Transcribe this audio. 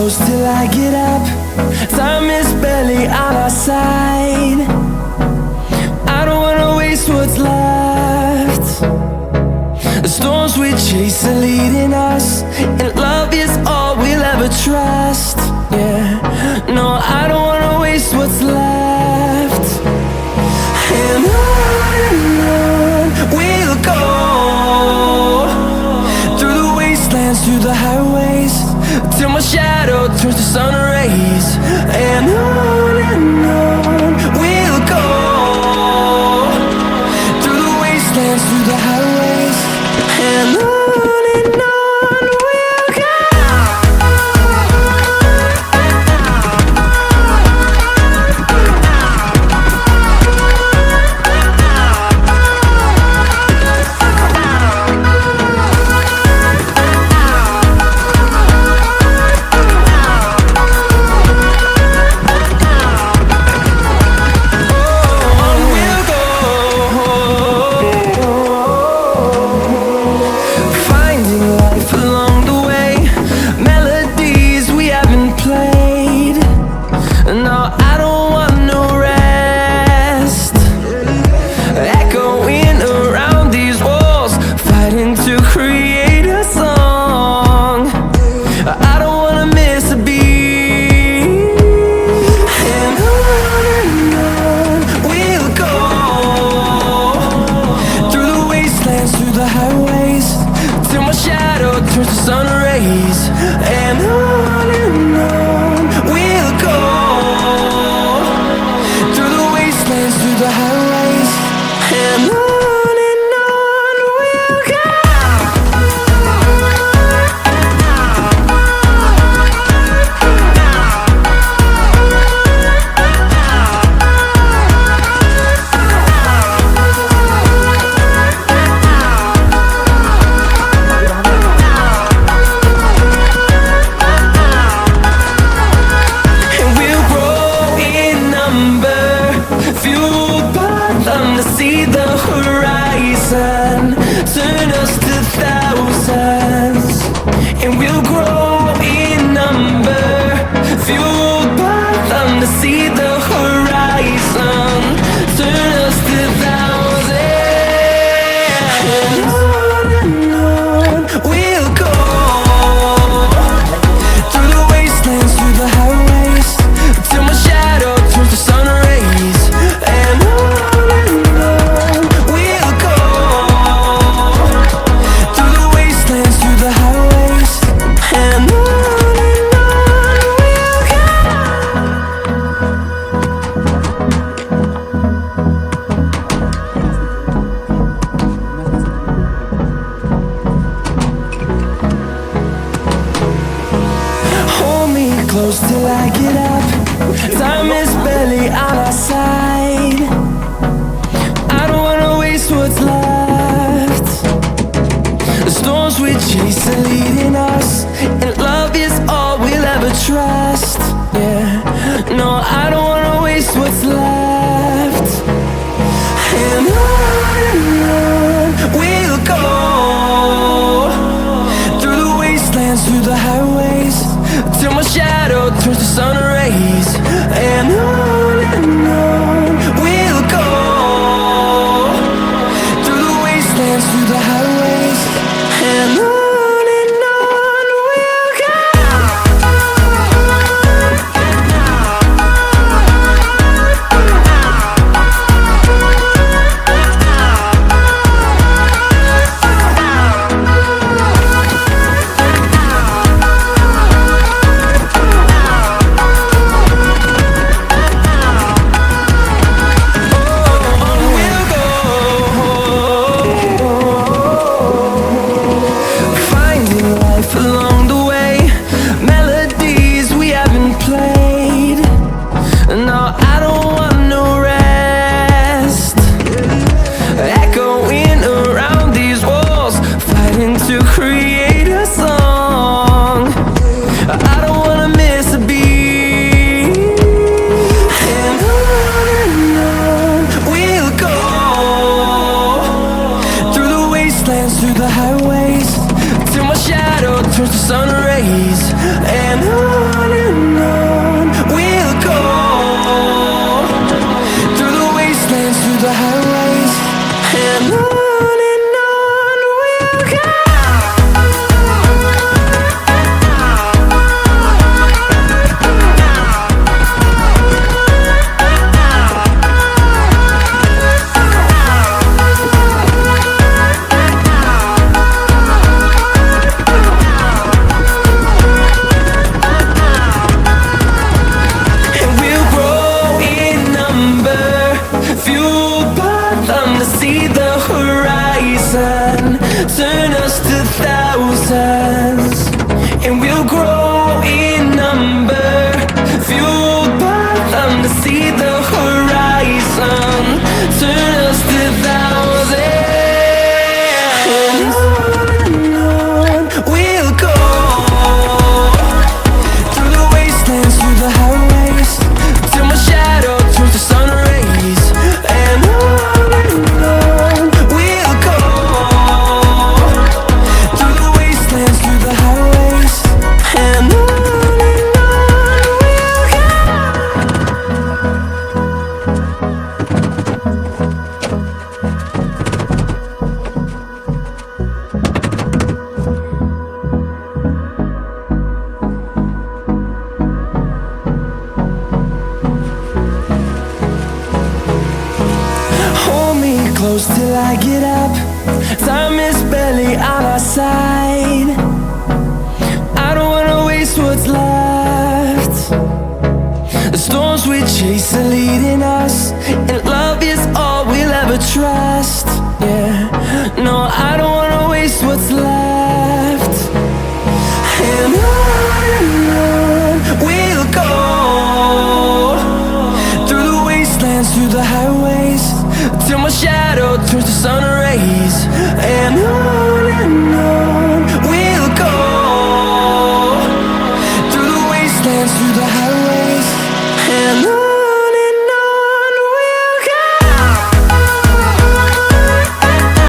close till I get up. Time is barely on our side. I don't wanna waste what's left. The storms we chase are leading us, and love is all we'll ever trust. Yeah, no, I don't wanna waste what's left. And on we'll go, through the wastelands, through the highways, till my shadow turns to sun rays. And on we'll go, through the wastelands, through the highways, and on we'll go. See the horizon turn us to thousands, and we'll grow in number, fueled by them. To see the horizon turn us to thousands, and on we'll go, through the wastelands, through the highways, till my shadow turns to sun rays. And close till I get up. Time is barely on our side. I don't wanna waste what's left. The storms we chase are leading us, and love is all we'll ever trust. Yeah, no, I don't wanna waste what's left. And on we'll go, through the wastelands, through the highways, till my shadow turns to sun rays. And on we'll go, through the wastelands, through the highways, and on we'll go. close till I get up. Time is barely on our side. I don't wanna waste what's left. The storms we chase are leading us, and love is all we'll ever trust. Yeah, no, I don't wanna waste what's left. And on we'll go, through the wastelands, through the highways, till my shadow turns to sun rays. And on we'll go, through the wastelands, through the highways.